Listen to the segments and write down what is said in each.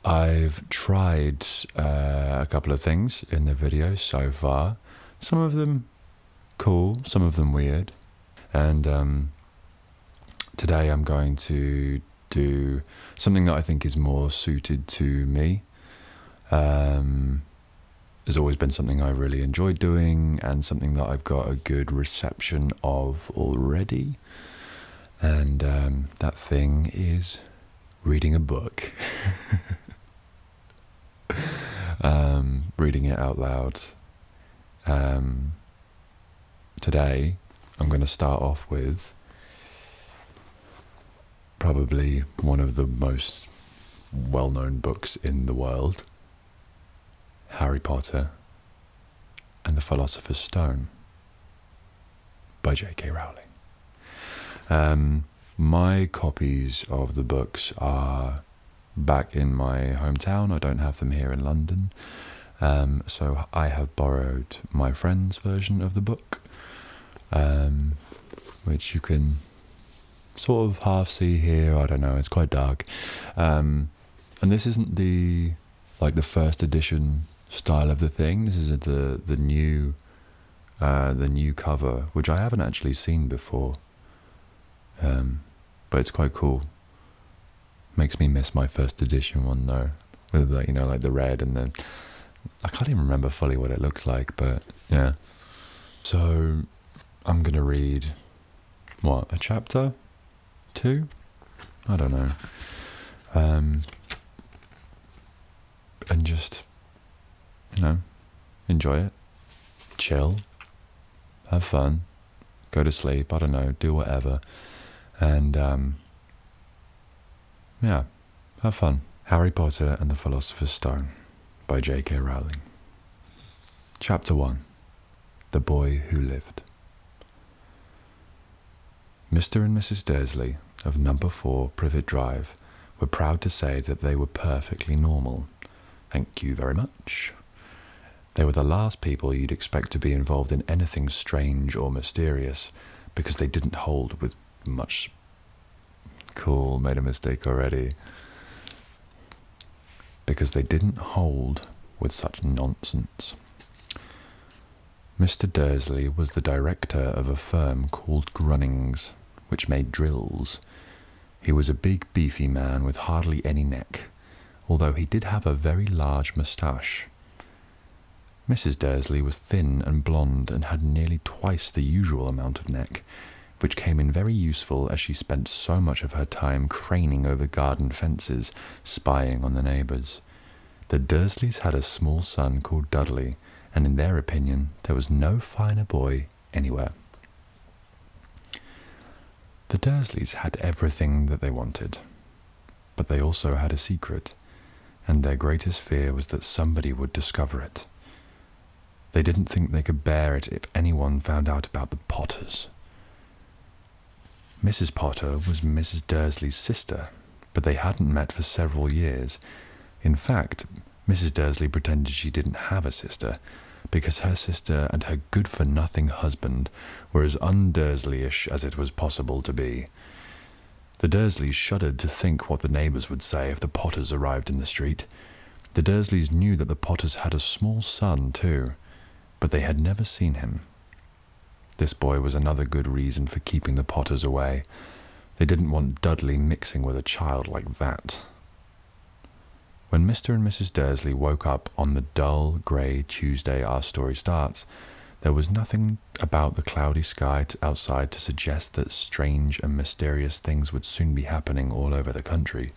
I've tried a couple of things in the video so far. Some of them cool, some of them weird. And today I'm going to do something that I think is more suited to me. Has always been something I really enjoyed doing and something that I've got a good reception of already. And that thing is reading a book. Reading it out loud. Today I'm going to start off with probably one of the most well-known books in the world, Harry Potter and the Philosopher's Stone by J.K. Rowling. My copies of the books are back in my hometown. I don't have them here in London. So I have borrowed my friend's version of the book, which you can sort of half see here. I don't know, it's quite dark. And this isn't the first edition style of the thing. This is the new cover, which I haven't actually seen before. But it's quite cool. Makes me miss my first edition one though, with like the red, and then I can't even remember fully what it looks like, but yeah. So I'm gonna read a chapter? 2? I don't know. And just enjoy it, chill, have fun, go to sleep, I don't know, do whatever, and yeah, have fun. Harry Potter and the Philosopher's Stone by J.K. Rowling. Chapter 1. The Boy Who Lived. Mr. and Mrs. Dursley of number 4 Privet Drive were proud to say that they were perfectly normal. Thank you very much. They were the last people you'd expect to be involved in anything strange or mysterious, because they didn't hold with much... Cool, made a mistake already. Because they didn't hold with such nonsense. Mr. Dursley was the director of a firm called Grunnings, which made drills. He was a big, beefy man with hardly any neck, although he did have a very large moustache. Mrs. Dursley was thin and blonde and had nearly twice the usual amount of neck, which came in very useful as she spent so much of her time craning over garden fences, spying on the neighbours. The Dursleys had a small son called Dudley, and in their opinion there was no finer boy anywhere. The Dursleys had everything that they wanted, but they also had a secret, and their greatest fear was that somebody would discover it. They didn't think they could bear it if anyone found out about the Potters. Mrs. Potter was Mrs. Dursley's sister, but they hadn't met for several years. In fact, Mrs. Dursley pretended she didn't have a sister, because her sister and her good-for-nothing husband were as un-Dursleyish as it was possible to be. The Dursleys shuddered to think what the neighbours would say if the Potters arrived in the street. The Dursleys knew that the Potters had a small son too, but they had never seen him. This boy was another good reason for keeping the Potters away. They didn't want Dudley mixing with a child like that. When Mr. and Mrs. Dursley woke up on the dull, grey Tuesday our story starts, there was nothing about the cloudy sky outside to suggest that strange and mysterious things would soon be happening all over the country.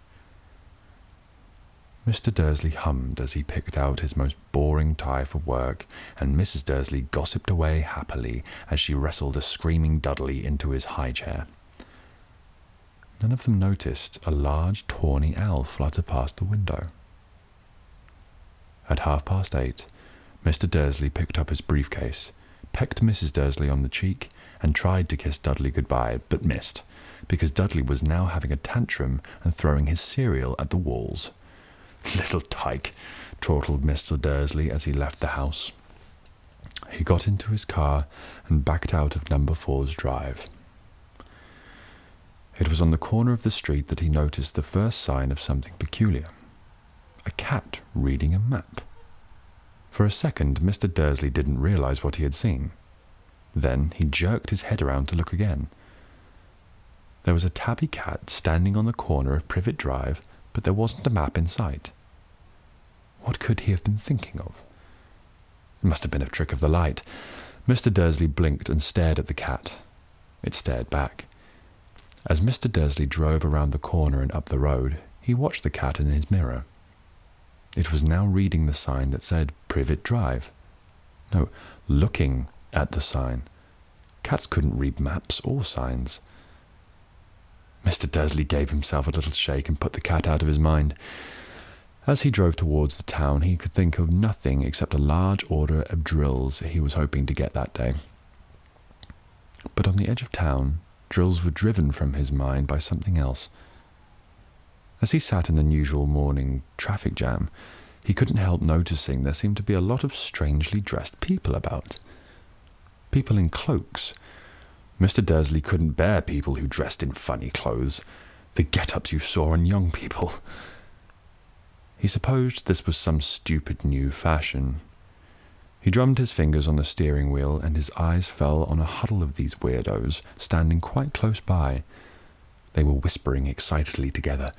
Mr. Dursley hummed as he picked out his most boring tie for work, and Mrs. Dursley gossiped away happily as she wrestled a screaming Dudley into his high chair. None of them noticed a large tawny owl flutter past the window. At 8:30, Mr. Dursley picked up his briefcase, pecked Mrs. Dursley on the cheek, and tried to kiss Dudley goodbye, but missed, because Dudley was now having a tantrum and throwing his cereal at the walls. "Little tyke," chortled Mr. Dursley as he left the house. He got into his car and backed out of number 4's drive. It was on the corner of the street that he noticed the first sign of something peculiar. cat reading a map. For a second, Mr. Dursley didn't realise what he had seen. Then he jerked his head around to look again. There was a tabby cat standing on the corner of Privet Drive, but there wasn't a map in sight. What could he have been thinking of? It must have been a trick of the light. Mr. Dursley blinked and stared at the cat. It stared back. As Mr. Dursley drove around the corner and up the road, he watched the cat in his mirror. It was now reading the sign that said Privet Drive. No, looking at the sign. Cats couldn't read maps or signs. Mr. Dursley gave himself a little shake and put the cat out of his mind. As he drove towards the town, he could think of nothing except a large order of drills he was hoping to get that day. But on the edge of town, drills were driven from his mind by something else. As he sat in the usual morning traffic jam, he couldn't help noticing there seemed to be a lot of strangely dressed people about. People in cloaks. Mr. Dursley couldn't bear people who dressed in funny clothes, the get-ups you saw in young people. He supposed this was some stupid new fashion. He drummed his fingers on the steering wheel, and his eyes fell on a huddle of these weirdos standing quite close by. They were whispering excitedly together.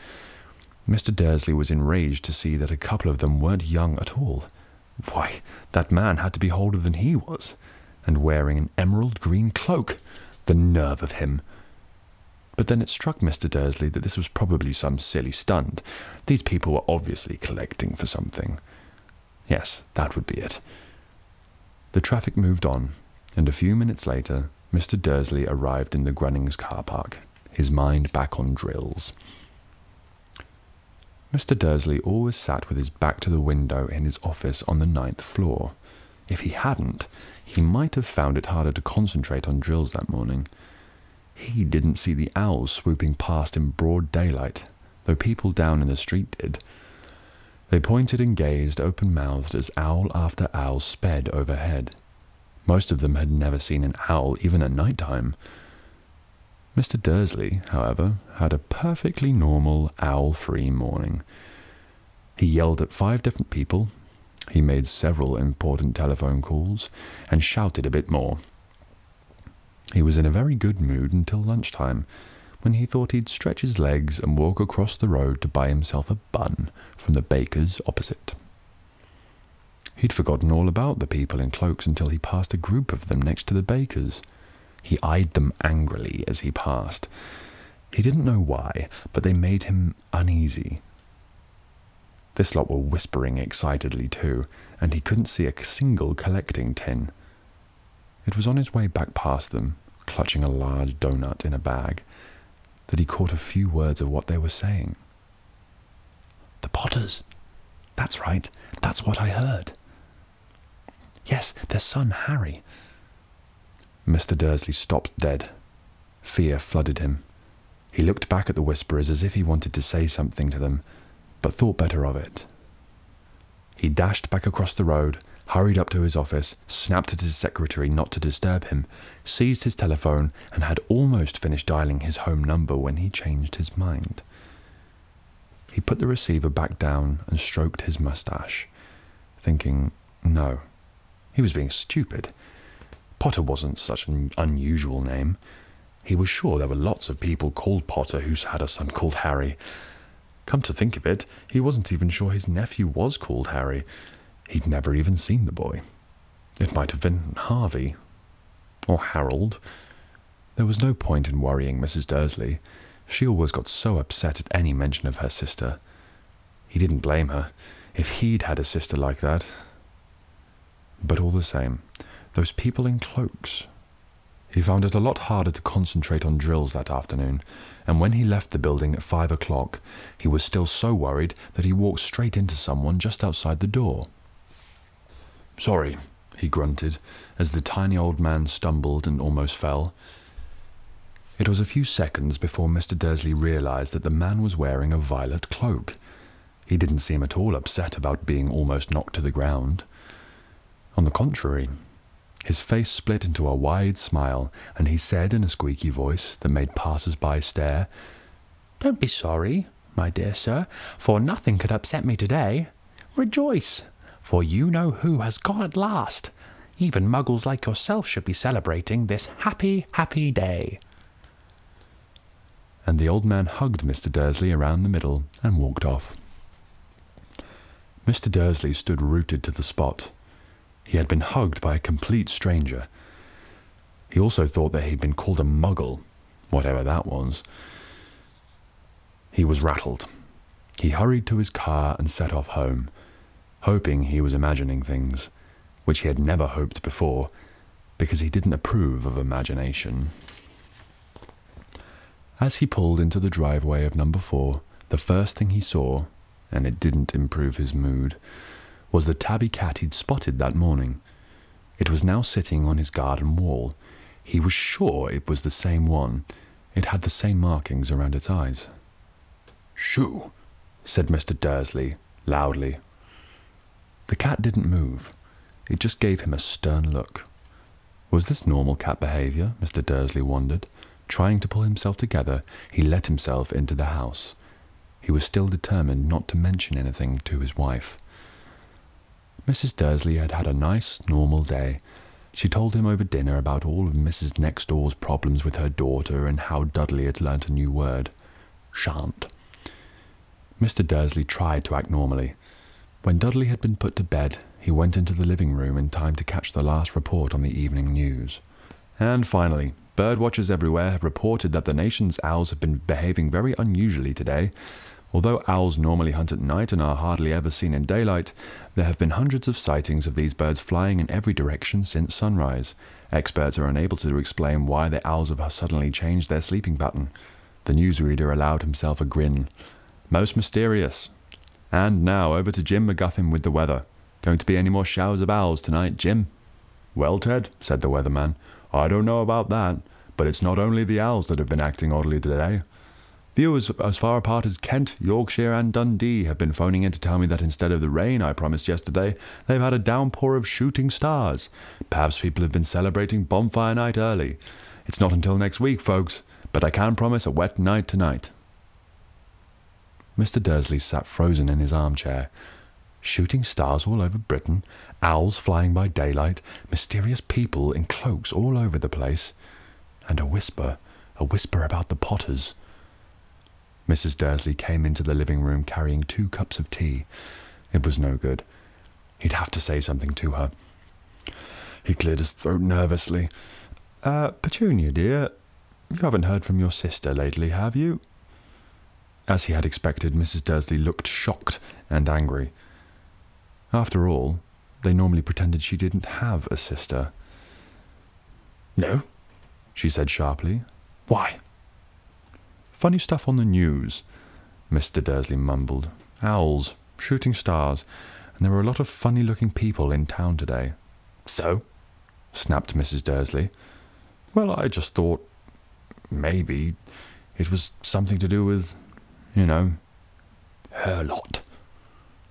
Mr. Dursley was enraged to see that a couple of them weren't young at all. Why, that man had to be older than he was, and wearing an emerald green cloak. The nerve of him! But then it struck Mr. Dursley that this was probably some silly stunt. These people were obviously collecting for something. Yes, that would be it. The traffic moved on, and a few minutes later, Mr. Dursley arrived in the Grunnings car park, his mind back on drills. Mr. Dursley always sat with his back to the window in his office on the 9th floor. If he hadn't, he might have found it harder to concentrate on drills that morning. He didn't see the owls swooping past in broad daylight, though people down in the street did. They pointed and gazed open-mouthed as owl after owl sped overhead. Most of them had never seen an owl even at night time. Mr. Dursley, however, had a perfectly normal, owl-free morning. He yelled at 5 different people, he made several important telephone calls, and shouted a bit more. He was in a very good mood until lunchtime, when he thought he'd stretch his legs and walk across the road to buy himself a bun from the baker's opposite. He'd forgotten all about the people in cloaks until he passed a group of them next to the baker's. He eyed them angrily as he passed. He didn't know why, but they made him uneasy. This lot were whispering excitedly too, and he couldn't see a single collecting tin. It was on his way back past them, clutching a large doughnut in a bag, that he caught a few words of what they were saying. "The Potters. That's right, that's what I heard. Yes, their son Harry." Mr. Dursley stopped dead. Fear flooded him. He looked back at the whisperers as if he wanted to say something to them, but thought better of it. He dashed back across the road, hurried up to his office, snapped at his secretary not to disturb him, seized his telephone, and had almost finished dialing his home number when he changed his mind. He put the receiver back down and stroked his mustache, thinking, no, he was being stupid. Potter wasn't such an unusual name. He was sure there were lots of people called Potter who had a son called Harry. Come to think of it, he wasn't even sure his nephew was called Harry. He'd never even seen the boy. It might have been Harvey. Or Harold. There was no point in worrying Mrs. Dursley. She always got so upset at any mention of her sister. He didn't blame her. If he'd had a sister like that. But all the same, those people in cloaks. He found it a lot harder to concentrate on drills that afternoon, and when he left the building at 5 o'clock, he was still so worried that he walked straight into someone just outside the door. "Sorry," he grunted, as the tiny old man stumbled and almost fell. It was a few seconds before Mr. Dursley realized that the man was wearing a violet cloak. He didn't seem at all upset about being almost knocked to the ground. On the contrary, his face split into a wide smile, and he said in a squeaky voice that made passers-by stare, "Don't be sorry, my dear sir, for nothing could upset me today. Rejoice, for you know who has gone at last. Even muggles like yourself should be celebrating this happy, happy day." And the old man hugged Mr. Dursley around the middle and walked off. Mr. Dursley stood rooted to the spot. He had been hugged by a complete stranger. He also thought that he'd been called a muggle, whatever that was. He was rattled. He hurried to his car and set off home, hoping he was imagining things, which he had never hoped before, because he didn't approve of imagination. As he pulled into the driveway of number 4, the first thing he saw, and it didn't improve his mood, was the tabby cat he'd spotted that morning. It was now sitting on his garden wall. He was sure it was the same one. It had the same markings around its eyes. "Shoo!" said Mr. Dursley, loudly. The cat didn't move. It just gave him a stern look. Was this normal cat behaviour? Mr. Dursley wondered. Trying to pull himself together, he let himself into the house. He was still determined not to mention anything to his wife. Mrs. Dursley had had a nice, normal day. She told him over dinner about all of Mrs. Next Door's problems with her daughter and how Dudley had learnt a new word, shan't. Mr. Dursley tried to act normally. When Dudley had been put to bed, he went into the living room in time to catch the last report on the evening news. And finally, birdwatchers everywhere have reported that the nation's owls have been behaving very unusually today. Although owls normally hunt at night and are hardly ever seen in daylight, there have been hundreds of sightings of these birds flying in every direction since sunrise. Experts are unable to explain why the owls have suddenly changed their sleeping pattern. The newsreader allowed himself a grin. Most mysterious. And now over to Jim McGuffin with the weather. Going to be any more showers of owls tonight, Jim? "Well, Ted," said the weatherman, "I don't know about that, but it's not only the owls that have been acting oddly today. Viewers as far apart as Kent, Yorkshire and Dundee have been phoning in to tell me that instead of the rain I promised yesterday, they've had a downpour of shooting stars. Perhaps people have been celebrating bonfire night early. It's not until next week, folks, but I can promise a wet night tonight." Mr. Dursley sat frozen in his armchair. Shooting stars all over Britain, owls flying by daylight, mysterious people in cloaks all over the place, and a whisper about the Potters. Mrs. Dursley came into the living room carrying 2 cups of tea. It was no good. He'd have to say something to her. He cleared his throat nervously. "Petunia, dear, you haven't heard from your sister lately, have you?" As he had expected, Mrs. Dursley looked shocked and angry. After all, they normally pretended she didn't have a sister. "No," she said sharply. "Why?" "Funny stuff on the news," Mr. Dursley mumbled. "Owls, shooting stars, and there were a lot of funny-looking people in town today." "So?" snapped Mrs. Dursley. "Well, I just thought maybe it was something to do with, her lot."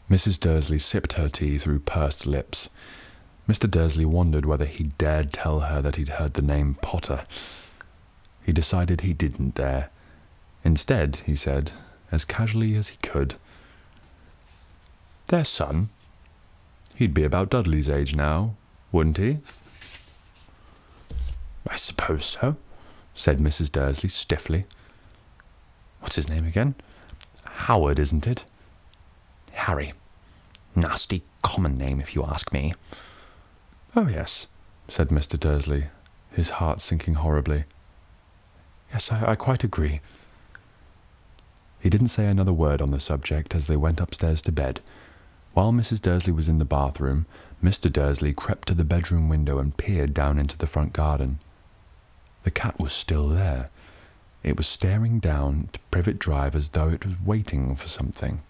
Mrs. Dursley sipped her tea through pursed lips. Mr. Dursley wondered whether he dared tell her that he'd heard the name Potter. He decided he didn't dare. Instead, he said, as casually as he could, "Their son? He'd be about Dudley's age now, wouldn't he?" "I suppose so," said Mrs. Dursley stiffly. "What's his name again? Howard, isn't it?" "Harry. Nasty common name, if you ask me." "Oh, yes," said Mr. Dursley, his heart sinking horribly. "Yes, I quite agree." He didn't say another word on the subject as they went upstairs to bed. While Mrs. Dursley was in the bathroom, Mr. Dursley crept to the bedroom window and peered down into the front garden. The cat was still there. It was staring down to Privet Drive as though it was waiting for something.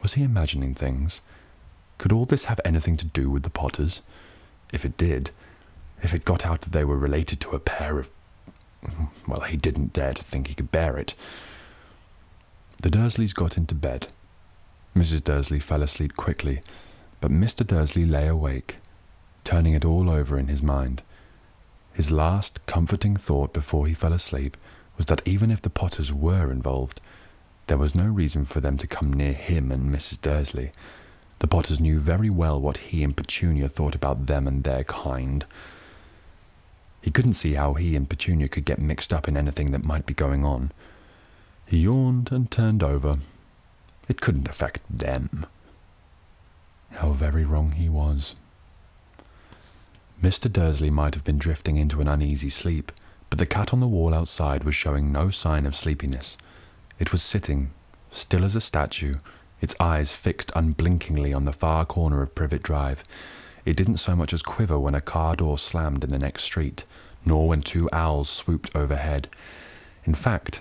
Was he imagining things? Could all this have anything to do with the Potters? If it did, if it got out that they were related to a pair of... Well, he didn't dare to think he could bear it. The Dursleys got into bed. Mrs. Dursley fell asleep quickly, but Mr. Dursley lay awake, turning it all over in his mind. His last comforting thought before he fell asleep was that even if the Potters were involved, There was no reason for them to come near him and Mrs. Dursley. The Potters knew very well what he and Petunia thought about them and their kind. He couldn't see how he and Petunia could get mixed up in anything that might be going on. He yawned and turned over. It couldn't affect them. How very wrong he was. Mr. Dursley might have been drifting into an uneasy sleep, but the cat on the wall outside was showing no sign of sleepiness. It was sitting, still as a statue, its eyes fixed unblinkingly on the far corner of Privet Drive. It didn't so much as quiver when a car door slammed in the next street, nor when two owls swooped overhead. In fact,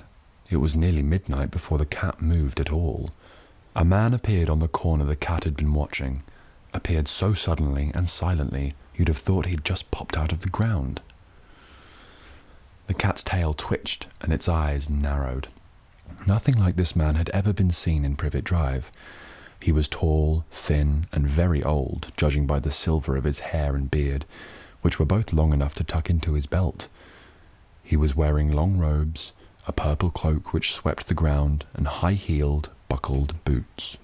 it was nearly midnight before the cat moved at all. A man appeared on the corner the cat had been watching, appeared so suddenly and silently you'd have thought he'd just popped out of the ground. The cat's tail twitched and its eyes narrowed. Nothing like this man had ever been seen in Privet Drive. He was tall, thin, and very old, judging by the silver of his hair and beard, which were both long enough to tuck into his belt. He was wearing long robes, a purple cloak which swept the ground, and high-heeled, buckled boots.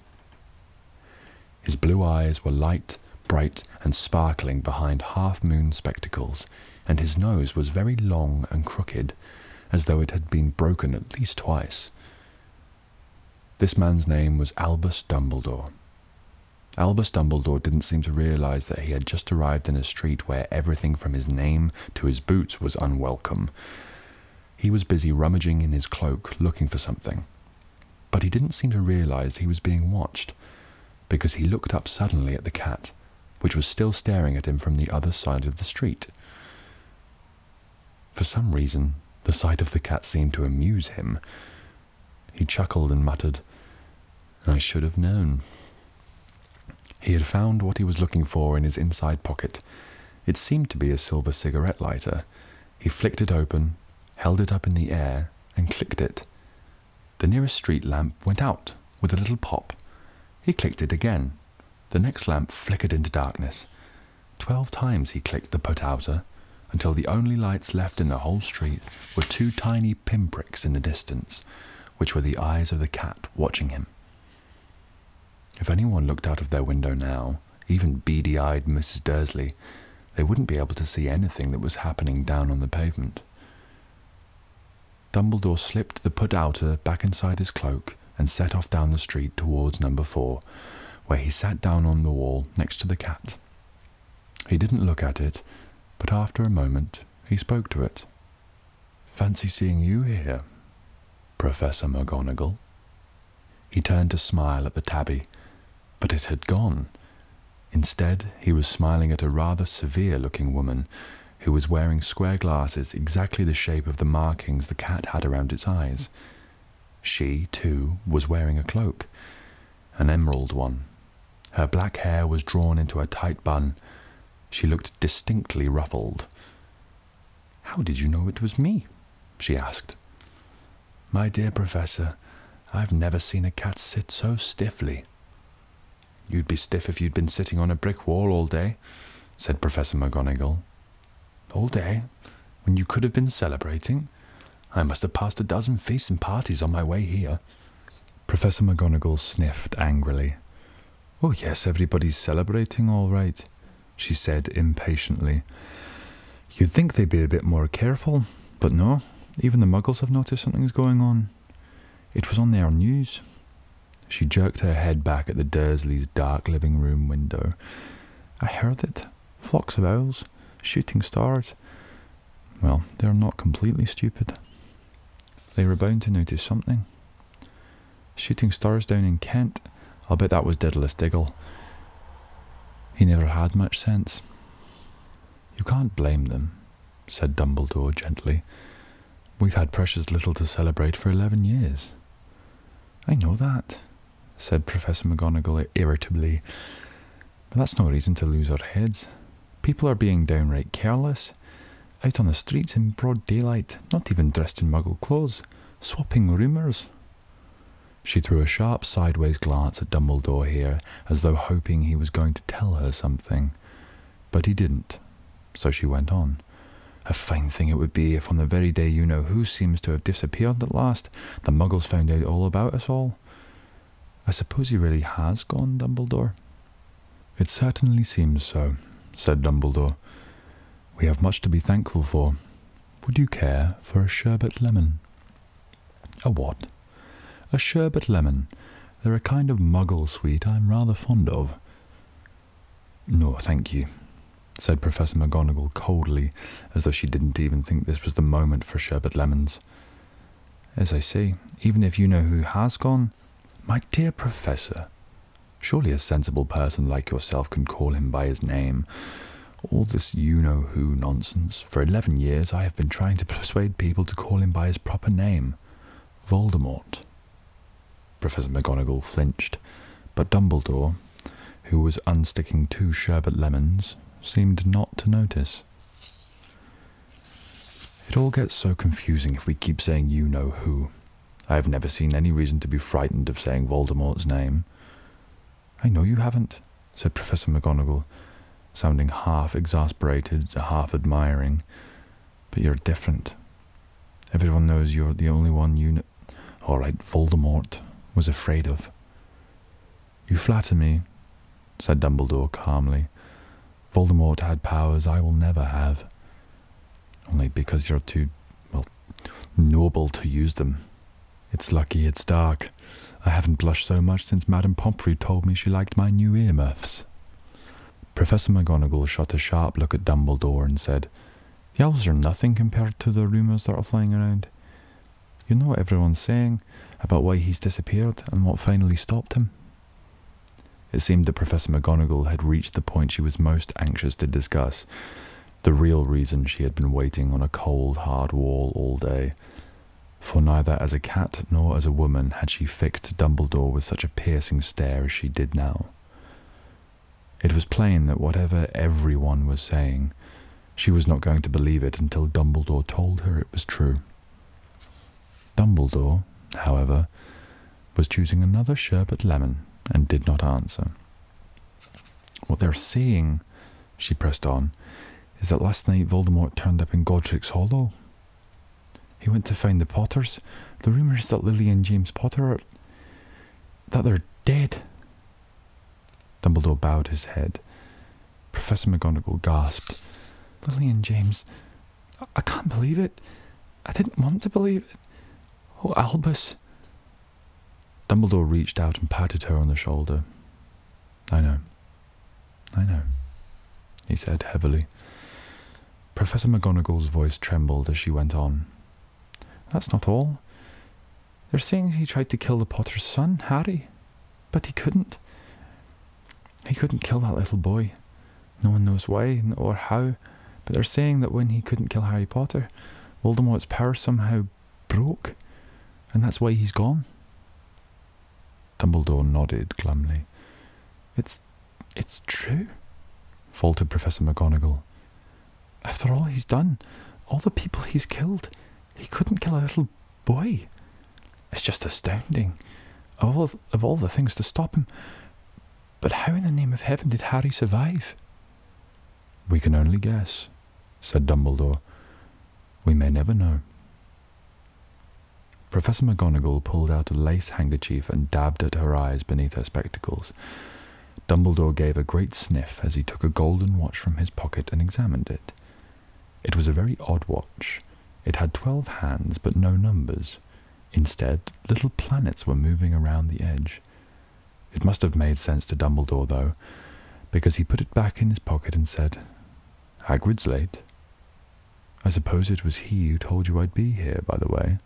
His blue eyes were light, bright, and sparkling behind half-moon spectacles, and his nose was very long and crooked, as though it had been broken at least twice. This man's name was Albus Dumbledore. Albus Dumbledore didn't seem to realize that he had just arrived in a street where everything from his name to his boots was unwelcome. He was busy rummaging in his cloak, looking for something. But he didn't seem to realize he was being watched, because he looked up suddenly at the cat, which was still staring at him from the other side of the street. For some reason, the sight of the cat seemed to amuse him. He chuckled and muttered, "I should have known." He had found what he was looking for in his inside pocket. It seemed to be a silver cigarette lighter. He flicked it open, held it up in the air, and clicked it. The nearest street lamp went out with a little pop. He clicked it again. The next lamp flickered into darkness. 12 times he clicked the put-outer, until the only lights left in the whole street were 2 tiny pinpricks in the distance, which were the eyes of the cat watching him. If anyone looked out of their window now, even beady-eyed Mrs. Dursley, they wouldn't be able to see anything that was happening down on the pavement. Dumbledore slipped the put-outer back inside his cloak and set off down the street towards number 4, where he sat down on the wall next to the cat. He didn't look at it, but after a moment he spoke to it. "Fancy seeing you here, Professor McGonagall." He turned to smile at the tabby, but it had gone. Instead, he was smiling at a rather severe-looking woman who was wearing square glasses exactly the shape of the markings the cat had around its eyes. She, too, was wearing a cloak, an emerald one. Her black hair was drawn into a tight bun. She looked distinctly ruffled. "How did you know it was me?" she asked. "My dear Professor, I've never seen a cat sit so stiffly." "You'd be stiff if you'd been sitting on a brick wall all day," said Professor McGonagall. "All day? When you could have been celebrating? I must have passed a dozen feasts and parties on my way here." Professor McGonagall sniffed angrily. "Oh yes, everybody's celebrating all right," she said impatiently. "You'd think they'd be a bit more careful, but no, even the Muggles have noticed something's going on. It was on their news." She jerked her head back at the Dursleys' dark living room window. "I heard it. Flocks of owls, shooting stars. Well, they're not completely stupid. They were bound to notice something. Shooting stars down in Kent. I'll bet that was Diddless Diggle. He never had much sense." "You can't blame them," said Dumbledore gently. "We've had precious little to celebrate for 11 years. "I know that," said Professor McGonagall irritably, "but that's no reason to lose our heads. People are being downright careless, out on the streets in broad daylight, not even dressed in Muggle clothes, swapping rumours." She threw a sharp sideways glance at Dumbledore here, as though hoping he was going to tell her something, but he didn't, so she went on. A fine thing it would be if on the very day you-know-who seems to have disappeared at last, the muggles found out all about us all. I suppose he really has gone, Dumbledore? It certainly seems so, said Dumbledore. We have much to be thankful for. Would you care for a sherbet lemon? A what? A sherbet lemon. They're a kind of muggle sweet I'm rather fond of. No, thank you, said Professor McGonagall coldly, as though she didn't even think this was the moment for sherbet lemons. As I say, even if you-know-who has gone, my dear Professor, surely a sensible person like yourself can call him by his name. All this you-know-who nonsense. For 11 years I have been trying to persuade people to call him by his proper name. Voldemort. Professor McGonagall flinched, but Dumbledore, who was unsticking 2 sherbet lemons, seemed not to notice. It all gets so confusing if we keep saying you-know-who. I have never seen any reason to be frightened of saying Voldemort's name. I know you haven't, said Professor McGonagall, sounding half exasperated, half admiring. But you're different. Everyone knows you're the only one all right, Voldemort was afraid of. You flatter me, said Dumbledore calmly. Voldemort had powers I will never have. Only because you're too, noble to use them. It's lucky it's dark. I haven't blushed so much since Madame Pomfrey told me she liked my new earmuffs. Professor McGonagall shot a sharp look at Dumbledore and said, The owls are nothing compared to the rumours that are flying around. You know what everyone's saying about why he's disappeared and what finally stopped him? It seemed that Professor McGonagall had reached the point she was most anxious to discuss, the real reason she had been waiting on a cold, hard wall all day. For neither as a cat nor as a woman had she fixed Dumbledore with such a piercing stare as she did now. It was plain that whatever everyone was saying, she was not going to believe it until Dumbledore told her it was true. Dumbledore, however, was choosing another sherbet lemon and did not answer. What they're saying, she pressed on, is that last night Voldemort turned up in Godric's Hollow. He went to find the Potters. The rumour is that Lily and James Potter are... that they're dead. Dumbledore bowed his head. Professor McGonagall gasped. Lily and James... I can't believe it. I didn't want to believe it. Oh, Albus. Dumbledore reached out and patted her on the shoulder. I know, he said heavily. Professor McGonagall's voice trembled as she went on. That's not all. They're saying he tried to kill the Potter's son, Harry, but he couldn't. He couldn't kill that little boy. No one knows why or how, but they're saying that when he couldn't kill Harry Potter, Voldemort's power somehow broke, and that's why he's gone. Dumbledore nodded glumly. It's true, faltered Professor McGonagall. After all he's done, all the people he's killed, he couldn't kill a little boy. It's just astounding. Of all the things to stop him. But how in the name of heaven did Harry survive? We can only guess, said Dumbledore. We may never know. Professor McGonagall pulled out a lace handkerchief and dabbed at her eyes beneath her spectacles. Dumbledore gave a great sniff as he took a golden watch from his pocket and examined it. It was a very odd watch. It had 12 hands, but no numbers. Instead, little planets were moving around the edge. It must have made sense to Dumbledore, though, because he put it back in his pocket and said, Hagrid's late. I suppose it was he who told you I'd be here, by the way.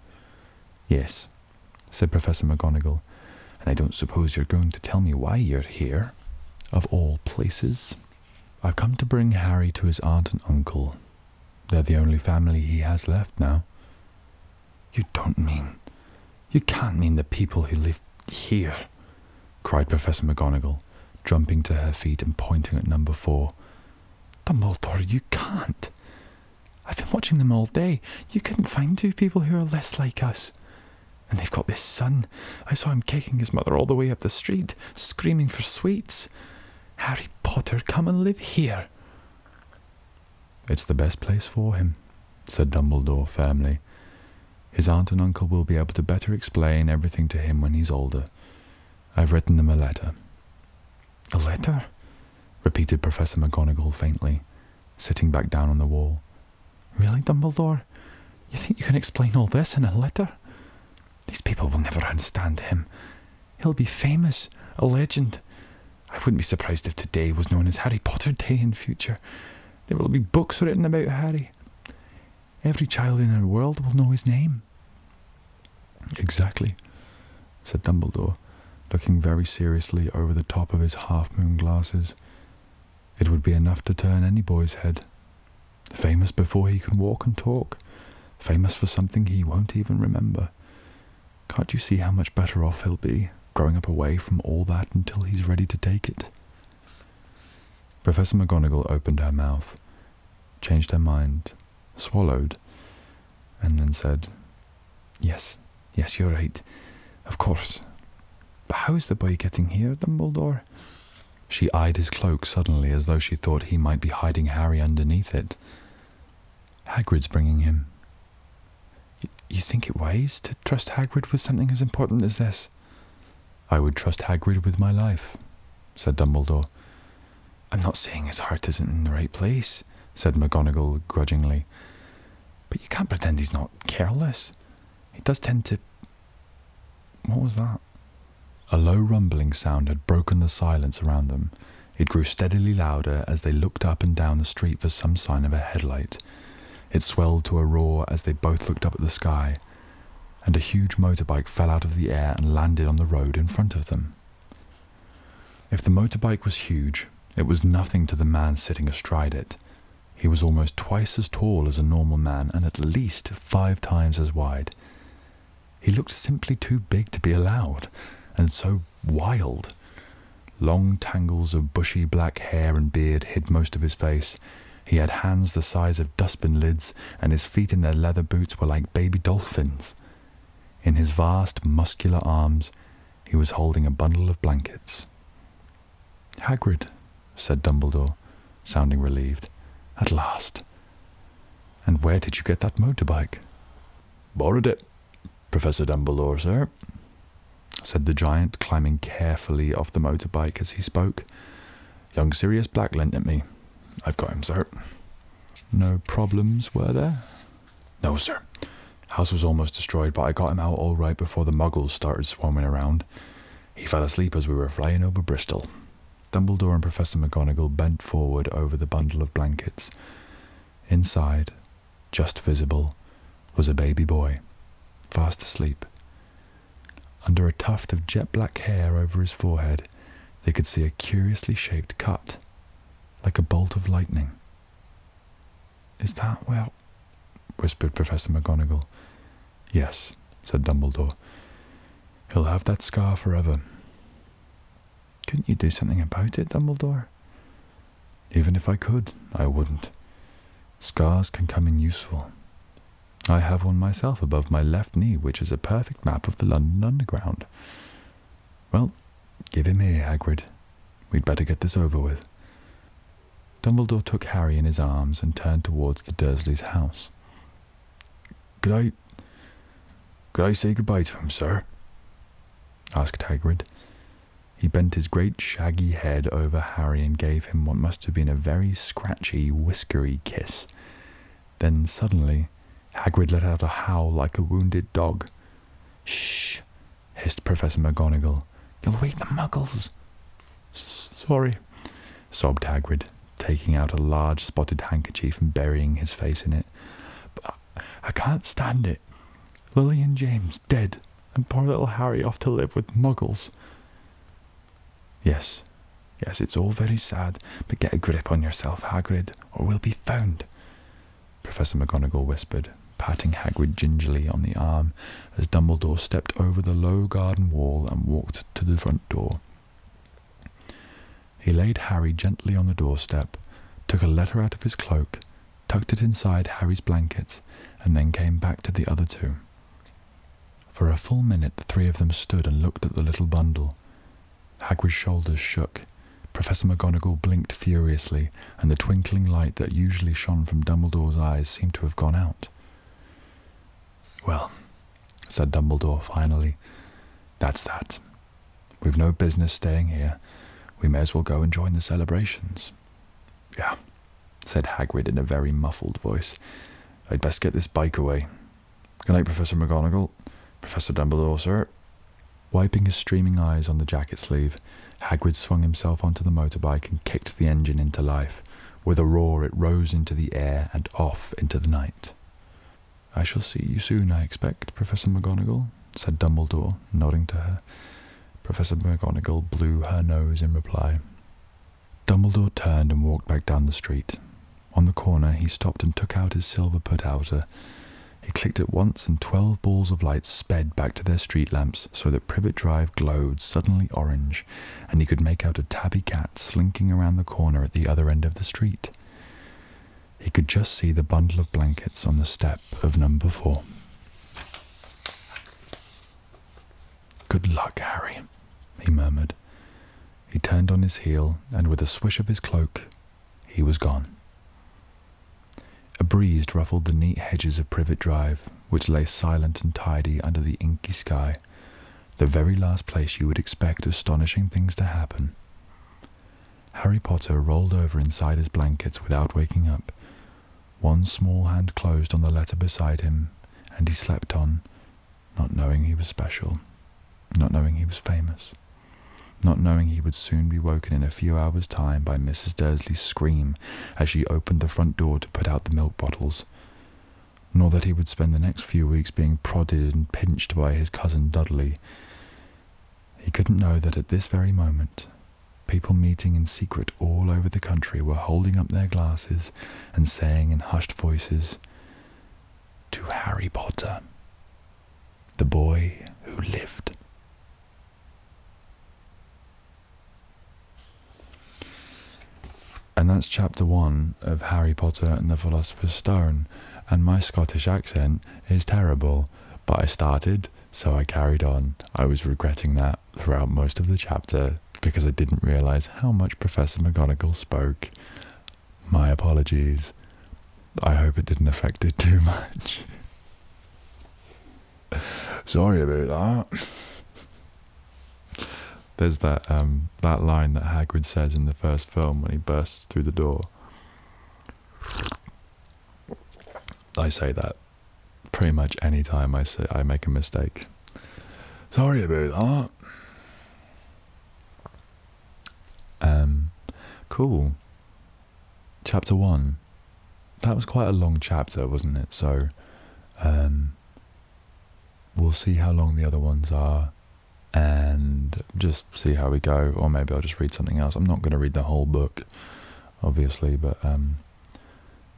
Yes, said Professor McGonagall, and I don't suppose you're going to tell me why you're here, of all places. I've come to bring Harry to his aunt and uncle. They're the only family he has left now. You can't mean the people who live here, cried Professor McGonagall, jumping to her feet and pointing at number 4. Dumbledore, you can't. I've been watching them all day. You couldn't find 2 people who are less like us. And they've got this son. I saw him kicking his mother all the way up the street, screaming for sweets. Harry Potter, come and live here. It's the best place for him, said Dumbledore firmly. "His aunt and uncle will be able to better explain everything to him when he's older. I've written them a letter." "A letter?" repeated Professor McGonagall faintly, sitting back down on the wall. "Really, Dumbledore? You think you can explain all this in a letter? These people will never understand him. He'll be famous, a legend. I wouldn't be surprised if today was known as Harry Potter Day in future. There will be books written about Harry. Every child in the world will know his name." "Exactly," said Dumbledore, looking very seriously over the top of his half-moon glasses. "It would be enough to turn any boy's head. Famous before he can walk and talk. Famous for something he won't even remember. Can't you see how much better off he'll be, growing up away from all that until he's ready to take it?" Professor McGonagall opened her mouth, changed her mind, swallowed, and then said, Yes, you're right. Of course. But how is the boy getting here, Dumbledore?" She eyed his cloak suddenly as though she thought he might be hiding Harry underneath it. "Hagrid's bringing him." You think it wise to trust Hagrid with something as important as this?" "I would trust Hagrid with my life," said Dumbledore. "I'm not saying his heart isn't in the right place," said McGonagall grudgingly. "But you can't pretend he's not careless. He does tend to..." What was that? A low rumbling sound had broken the silence around them. It grew steadily louder as they looked up and down the street for some sign of a headlight. It swelled to a roar as they both looked up at the sky, and a huge motorbike fell out of the air and landed on the road in front of them. If the motorbike was huge, it was nothing to the man sitting astride it. He was almost twice as tall as a normal man and at least 5 times as wide. He looked simply too big to be allowed, and so wild. Long tangles of bushy black hair and beard hid most of his face. He had hands the size of dustbin lids, and his feet in their leather boots were like baby dolphins. In his vast, muscular arms, he was holding a bundle of blankets. "Hagrid," said Dumbledore, sounding relieved. "At last. And where did you get that motorbike?" "Borrowed it, Professor Dumbledore, sir," said the giant, climbing carefully off the motorbike as he spoke. "Young Sirius Black lent it me. I've got him, sir." "No problems, were there?" "No, sir. House was almost destroyed, but I got him out all right before the muggles started swarming around. He fell asleep as we were flying over Bristol." Dumbledore and Professor McGonagall bent forward over the bundle of blankets. Inside, just visible, was a baby boy, fast asleep. Under a tuft of jet-black hair over his forehead, they could see a curiously shaped cut, like a bolt of lightning. "Is that, well..." whispered Professor McGonagall. "Yes," said Dumbledore. "He'll have that scar forever." "Couldn't you do something about it, Dumbledore?" "Even if I could, I wouldn't. Scars can come in useful. I have one myself above my left knee, which is a perfect map of the London Underground. Well, give him here, Hagrid. We'd better get this over with." Dumbledore took Harry in his arms and turned towards the Dursleys' house. Could I say goodbye to him, sir?" asked Hagrid. He bent his great shaggy head over Harry and gave him what must have been a very scratchy, whiskery kiss. Then suddenly, Hagrid let out a howl like a wounded dog. "Shh!" hissed Professor McGonagall. "You'll wake the muggles." "Sorry," sobbed Hagrid, taking out a large spotted handkerchief and burying his face in it. "But I can't stand it. Lily and James dead, and poor little Harry off to live with muggles." Yes, it's all very sad, but get a grip on yourself, Hagrid, or we'll be found," Professor McGonagall whispered, patting Hagrid gingerly on the arm as Dumbledore stepped over the low garden wall and walked to the front door. He laid Harry gently on the doorstep, took a letter out of his cloak, tucked it inside Harry's blankets, and then came back to the other two. For a full minute the 3 of them stood and looked at the little bundle. Hagrid's shoulders shook, Professor McGonagall blinked furiously, and the twinkling light that usually shone from Dumbledore's eyes seemed to have gone out. "Well," said Dumbledore finally, "that's that. We've no business staying here. We may as well go and join the celebrations." "Yeah," said Hagrid in a very muffled voice. "I'd best get this bike away. Good night, Professor McGonagall. Professor Dumbledore, sir." Wiping his streaming eyes on the jacket sleeve, Hagrid swung himself onto the motorbike and kicked the engine into life. With a roar, it rose into the air and off into the night. "I shall see you soon, I expect, Professor McGonagall," said Dumbledore, nodding to her. Professor McGonagall blew her nose in reply. Dumbledore turned and walked back down the street. On the corner, he stopped and took out his silver put-outer. He clicked it once, and 12 balls of light sped back to their street lamps, so that Privet Drive glowed suddenly orange, and he could make out a tabby cat slinking around the corner at the other end of the street. He could just see the bundle of blankets on the step of number 4. "Good luck, Harry," he murmured. He turned on his heel, and with a swish of his cloak, he was gone. A breeze ruffled the neat hedges of Privet Drive, which lay silent and tidy under the inky sky, the very last place you would expect astonishing things to happen. Harry Potter rolled over inside his blankets without waking up. One small hand closed on the letter beside him, and he slept on, not knowing he was special, not knowing he was famous, not knowing he would soon be woken in a few hours' time by Mrs. Dursley's scream as she opened the front door to put out the milk bottles, nor that he would spend the next few weeks being prodded and pinched by his cousin Dudley. He couldn't know that at this very moment, people meeting in secret all over the country were holding up their glasses and saying in hushed voices, "To Harry Potter, the boy who lived." And that's chapter 1 of Harry Potter and the Philosopher's Stone, and my Scottish accent is terrible, but I started, so I carried on. I was regretting that throughout most of the chapter because I didn't realise how much Professor McGonagall spoke. My apologies. I hope it didn't affect it too much. Sorry about that. There's that line that Hagrid says in the first film when he bursts through the door. I say that pretty much any time I make a mistake. Sorry about that. Cool. Chapter 1. That was quite a long chapter, wasn't it? So, we'll see how long the other ones are, and just see how we go, or maybe I'll just read something else. I'm not going to read the whole book, obviously, but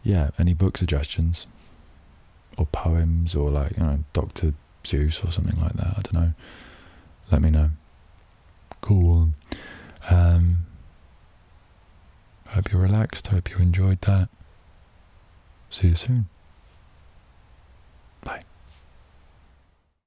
yeah, any book suggestions, or poems, or like, Dr. Seuss or something like that, I don't know, let me know. Cool. Hope you're relaxed, hope you enjoyed that. See you soon.